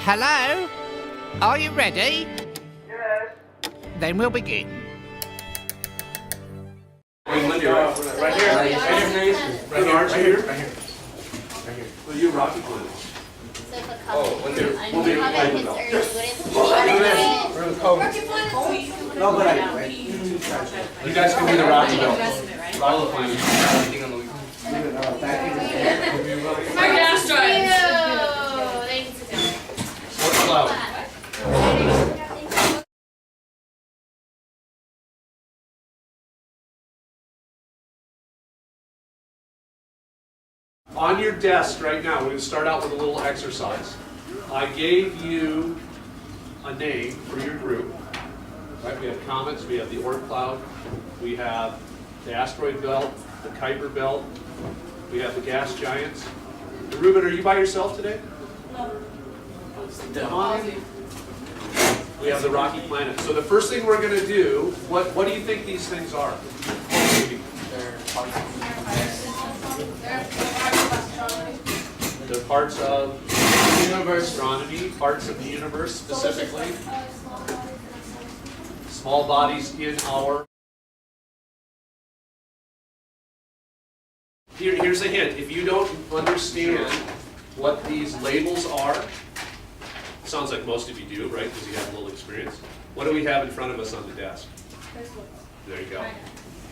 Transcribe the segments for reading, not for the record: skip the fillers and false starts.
Hello? Are you ready? Yes. Then we'll begin. Right here. Right here. Right here. Right here. Well, you Rocky Blue. Oh, When they're I we'll knew be how right that hits now. early. We're in the comet. No, but you guys can be the Rocky Belt. Rocky Planet. Everything on the weekend. My gas drives. What's cloud? On your desk right now, we're going to start out with a little exercise. I gave you a name for your group. Right? We have comets, we have the Oort cloud, we have the asteroid belt, the Kuiper belt, we have the gas giants. Ruben, are you by yourself today? No. Come on in. We have the rocky planet. So the first thing we're going to do, what do you think these things are? They're parts of the universe, astronomy, parts of the universe specifically. Small bodies in our... Here's a hint. If you don't understand what these labels are, sounds like most of you do, right? Because you have a little experience. What do we have in front of us on the desk? There you go.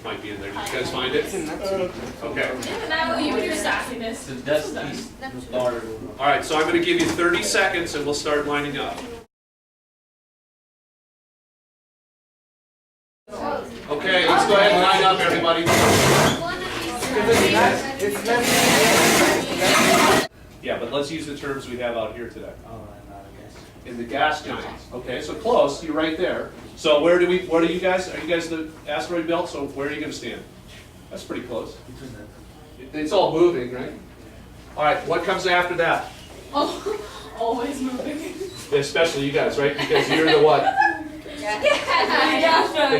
Might be in there. Did you guys find it? Okay. Now you and your sassiness. The desk piece started. All right, so I'm going to give you 30 seconds and we'll start lining up. Okay, let's go ahead and line up, everybody. Yeah, but let's use the terms we have out here today. In the gas giants. Okay, so close. You're right there. So what are you guys? Are you guys the asteroid belt? So where are you going to stand? That's pretty close. It's all moving, right? All right. What comes after that? Oh, always moving. Especially you guys, right? Because you're the what? The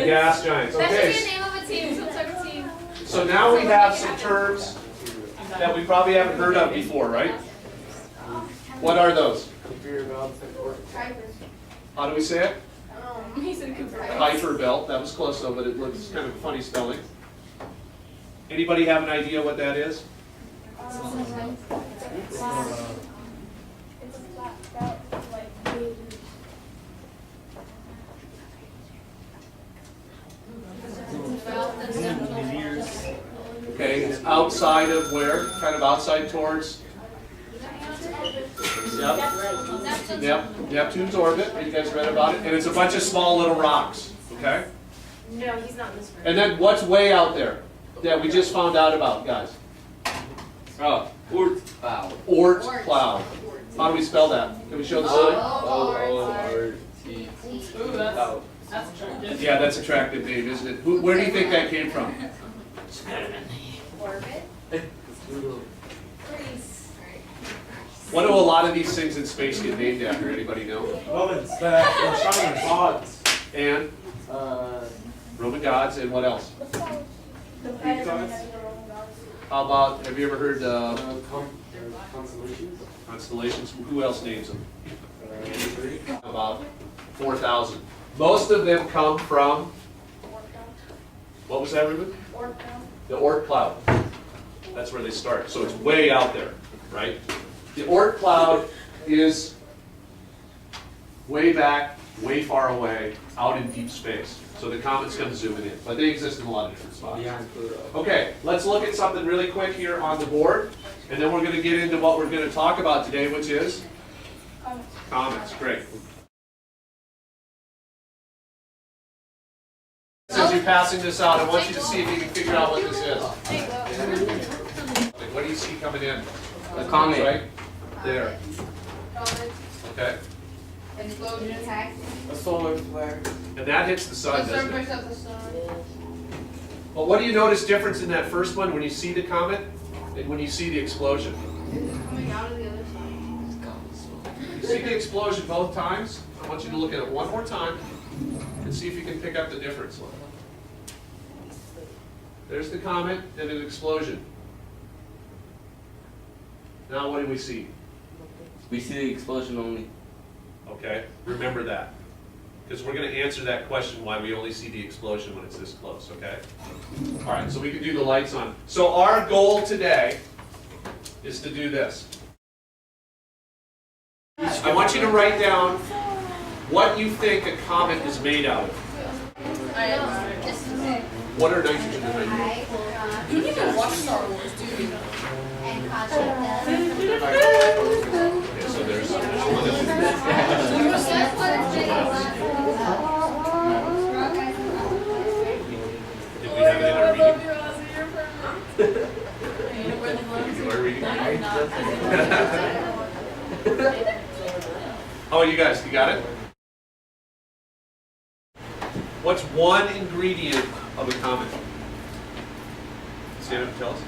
gas giants. That Okay. should be the name of a team. Some type of team. So now we have some terms that we probably haven't heard of before, right? What are those? How do we say it? He said Cooper. Kuiper belt. That was close though, but it looks kind of funny spelling. Anybody have an idea what that is? It's a flat belt, like Okay, it's outside of where? Kind of outside towards? Yep, Neptune's orbit. You guys read about it? And it's a bunch of small little rocks, okay? no, he's not in this room. And then what's way out there that we just found out about, guys? Oh, Oort cloud. Oort cloud. How do we spell that? Can we show the sign? O-O-R-T. Ooh, that's attractive. Yeah, that's an attractive name, isn't it? Where do you think that came from? Orbit? What do a lot of these things in space get named after? Anybody know? Romans, the astronomers, gods. And Roman gods, and what else? The president has the Roman gods. How about, have you ever heard Constellations. constellations? Who else names them? About 4,000. Most of them come from, what was that, Ruben? The Oort cloud. That's where they start. So it's way out there, right? The Oort cloud is way back, way far away, out in deep space. So the comets come zooming in. But they exist in a lot of different spots. Behind Pluto. Okay, let's look at something really quick here on the board. And then we're going to get into what we're going to talk about today, which is comets. Great. Since you're passing this out, I want you to see if you can figure out what this is. What do you see coming in? The comet. Right there. Okay. Explosion attack. A solar flare. And that hits the sun, doesn't it? Breaks up the sun. Well, what do you notice difference in that first one when you see the comet and when you see the explosion? Coming out of the other side. You see the explosion both times? I want you to look at it one more time and see if you can pick up the difference. There's the comet and an explosion. Now what do we see? We see the explosion only. Okay, remember that. Because we're going to answer that question why we only see the explosion when it's this close, okay? All right, so we can do the lights on. So our goal today is to do this. I want you to write down what you think a comet is made out of. What are nitrogen and hydrogen? You need to watch Star Wars, dude. And cosmic dust. Okay, so there's one Did we have it in our reading? You are reading? How are you guys? You got it? What's one ingredient of a comet? Stand up and tell us.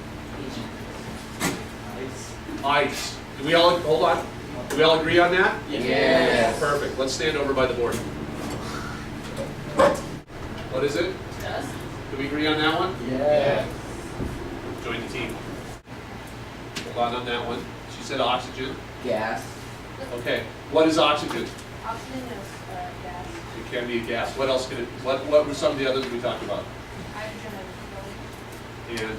Ice. Do we all, hold on. Do we all agree on that? Yes. Perfect. Let's stand over by the board. What is it? Dust. Do we agree on that one? Yeah. Join the team. Hold on that one. She said oxygen. Gas. Okay. What is oxygen? Oxygen is gas. It can be a gas. What else can it, what were some of the others we talked about? Hydrogen and And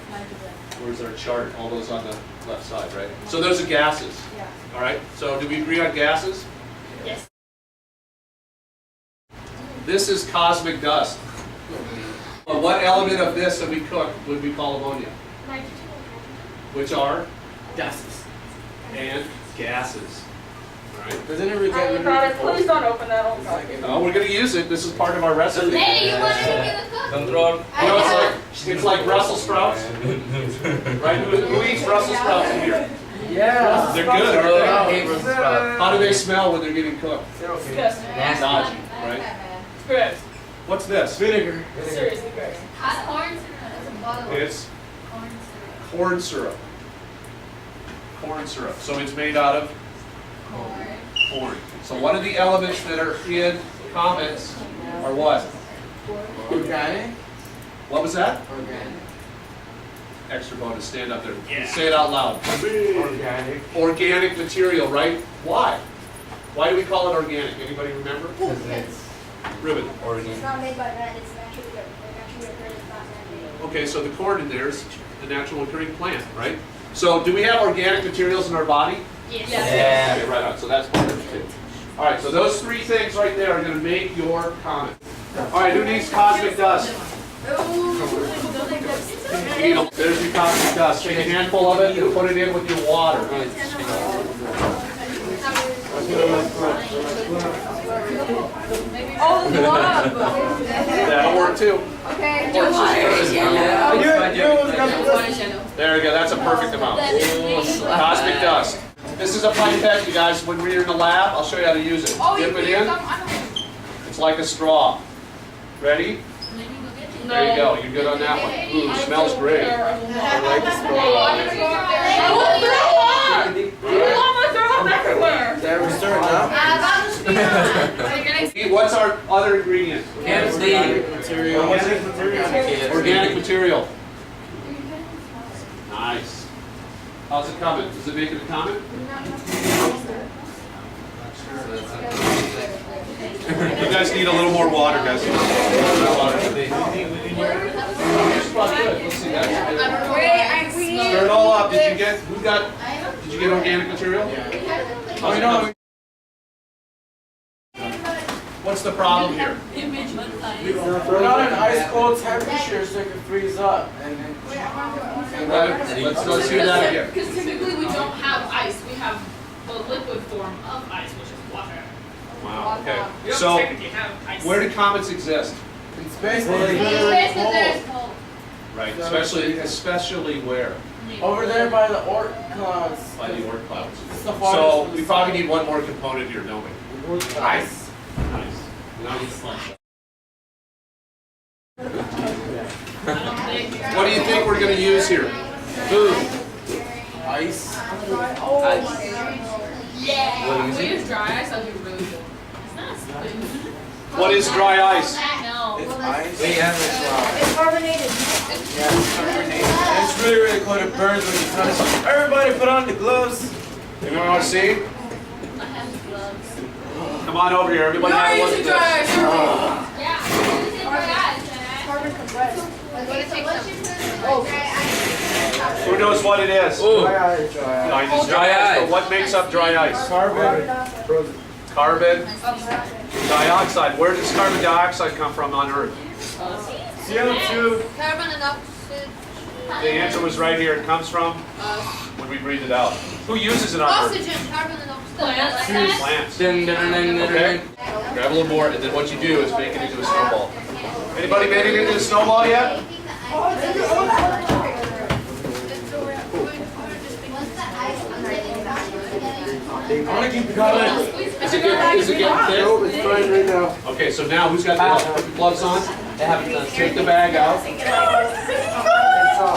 nitrogen. where's our chart? All those on the left side, right? So those are gases. Yeah. All right. So do we agree on gases? Yes. This is cosmic dust. But what element of this that we cook would we call ammonia? Nitrogen. Which are? Gases. And gases. All right. Doesn't it get rid God, please don't open that. Oh, God. No, we're going to use it. This is part of our recipe. Hey, you wanted to be the cook? Control. You know, it's like Brussels sprouts, right? Who eats Brussels sprouts in here? Yeah. They're good, aren't they? Control. How do they smell when they're getting cooked? Disgusting. Dodgy, right? It's gross. What's this? Vinegar. Seriously gross. Hot corn syrup. That's a bottle. It's Corn syrup. corn syrup. Corn syrup. So it's made out of Corn. corn. So one of the elements that are in comets are what? Organic. What was that? Organic. Extra bonus. Stand up there. Say it out loud. Organic. Organic material, right? Why? Why do we call it organic? Anybody remember? Ribbon. It's not made by man, it's naturally occurring, it's not man-made. Okay, so the corn in there is the natural occurring plant, right? So do we have organic materials in our body? Yes. Yeah. Okay, right on. So that's part of it too. All right, so those three things right there are going to make your comet. All right, who needs cosmic dust? There's your cosmic dust. Take a handful of it and put it in with your water. Oh, the love. That'll work too. Okay. There we go. That's a perfect amount. Cosmic dust. This is a pipette, you guys. When we're in the lab, I'll show you how to use it. Oh, Dip it in. It's like a straw. Ready? There you go. You're good on that one. Ooh, smells great. I like the straw. There we start now. What's our other ingredient? Organic material. Organic material. Nice. How's it coming? Is it making a comment? You guys need a little more water, guys. Here's probably good. Let's see that. Stir it all up. Did you get? Did you get organic material? How's it coming? What's the problem here? We're not an ice cold temperature, so it can freeze up. And then. Let's hear that again. Because typically we don't have ice. We have the liquid form of ice, which is water. Wow. Okay. We don't So, technically have ice. where do comets exist? In space. Right. Especially where? Over there by the Oort clouds. By the Oort clouds. It's the So farthest we probably need one more component here, don't we? Ice. Nice. Now we flush. What do you think we're going to use here? Food. Ice. Yeah. If we use dry ice, that'd be really good. It's not a spoon. What is dry ice? No. It's ice. We have it. It's carbonated. Yeah, it's carbonated. And it's really, really cold. It burns when you touch it. Everybody put on the gloves. Anyone want to see? I have gloves. Come on over here, everybody have a look at this. Carbon compressed. Who knows what it is? Dry ice. I know dry ice, but what makes up dry ice? Carbon. Carbon dioxide. Where does carbon dioxide come from on Earth? CO2. Carbon and oxygen. The answer was right here. It comes from when we breathe it out. Who uses it on Earth? Oxygen, carbon and oxygen. Plants. Dun, dun, dun, dun, Okay. dun. Grab a little more, and then what you do is make it into a snowball. Anybody made it into a snowball yet? I want to keep the comment. Is it getting thick? No, it's fine right now. Okay, so now who's got the gloves on? Take the bag out. It's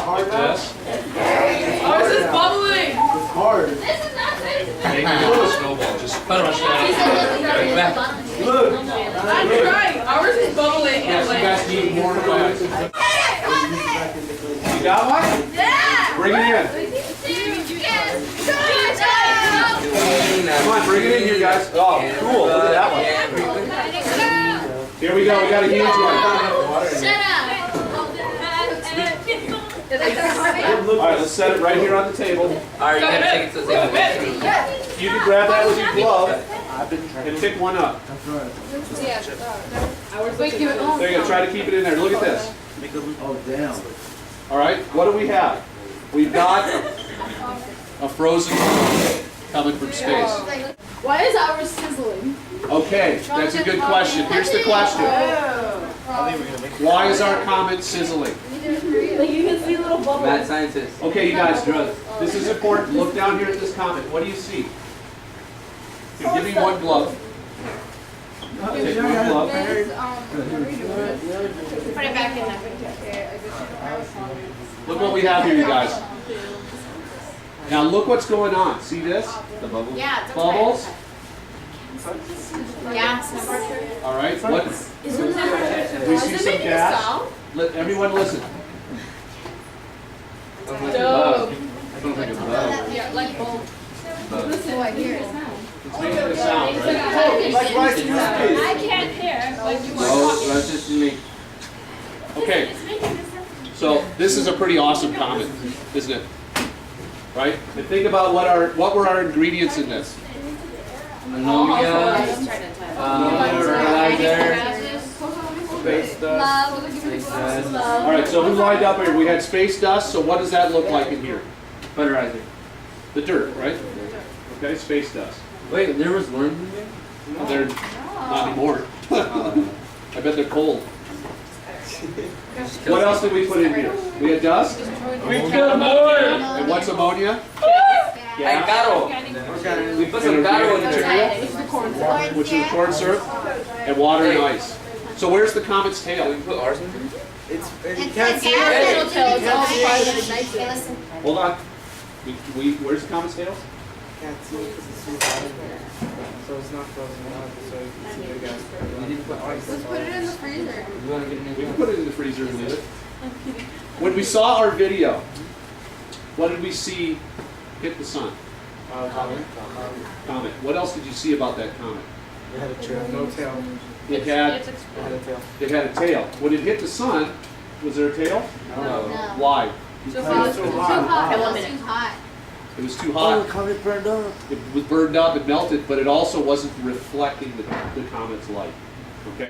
hard now. This. Ours is bubbling. It's hard. Make it into a snowball. Just crush that. Look. I'm trying. Ours is bubbling. Yes, you guys need more bags. You got one? Yeah! Bring it in. Come on, bring it in here, guys. Oh, cool. Look at that one. Here we go. We got a huge one. All right, let's set it right here on the table. Alright, you gotta take it to the table. You can grab that with your glove and pick one up. Wait, give it on. There you go. Try to keep it in there. Look at this. Oh, damn. All right. What do we have? We've got a frozen coming from space. Why is ours sizzling? Okay, that's a good question. Here's the question. Why is our comet sizzling? Like you can see little bubbles. Mad scientist. Okay, you guys, this is important. Look down here at this comet. What do you see? Here, give me one glove. Take one glove. Put it back in there. Look what we have here, you guys. Now look what's going on. See this? The bubble? Yeah, it's okay. Bubbles. Yeah, All right. What? We see some gas. Let everyone listen. Sounds like a Dope. bug. Sounds like a bug. Yeah, like both. Bug. Oh, I hear it. It's making a sound, right? Like rice and I can't hear. Like you No, let's just make. Okay. So this is a pretty awesome comet, isn't it? Right? And think about what were our ingredients in this? Ammonia. Fertilizer. Space dust. Space dust. All right. So who lined up here? We had space dust. So what does that look like in here? Fertilizer. The dirt, right? Okay. Space dust. Wait, there was worms in there? Well, they're not anymore. I bet they're cold. What else did we put in here? We had dust. We put more. And what's ammonia? Hey, Caro. We put some Caro in there. Which is corn syrup, and water and ice. So where's the comet's tail? We put ours in there? You It's can't see gas. it. It'll tell You can't see it. Hey, listen. Hold on. Where's the comet's tail? Can't see it because it's too hot in there. So it's not frozen out, so you can see the gas. We didn't put ice. Let's put it in the freezer. You wanna get in We there? can put it in the freezer and leave it. When we saw our video, what did we see hit the sun? Comet. What else did you see about that comet? It had a tail. No tail. It had It had a tail. a tail. When it hit the sun, was there a tail? No. Why? It's too hot. Too hot. It was too hot. It was too Oh, hot. the comet burned up. It was burned up and melted, but it also wasn't reflecting the comet's light. Okay.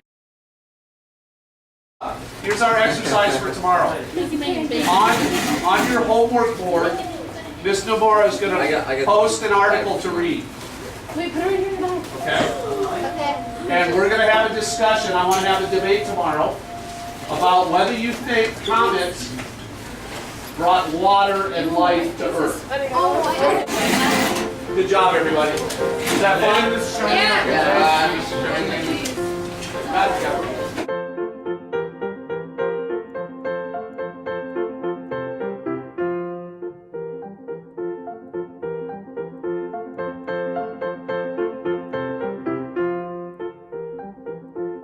Here's our exercise for tomorrow. On your homework board, Miss Nomura is going I to got- post an article to read. Wait, put her in here now. Okay. Okay. And we're going to have a discussion. I want to have a debate tomorrow about whether you think comets brought water and life to Earth. Oh, I Good job, everybody. Is that fun? Yeah. Yeah.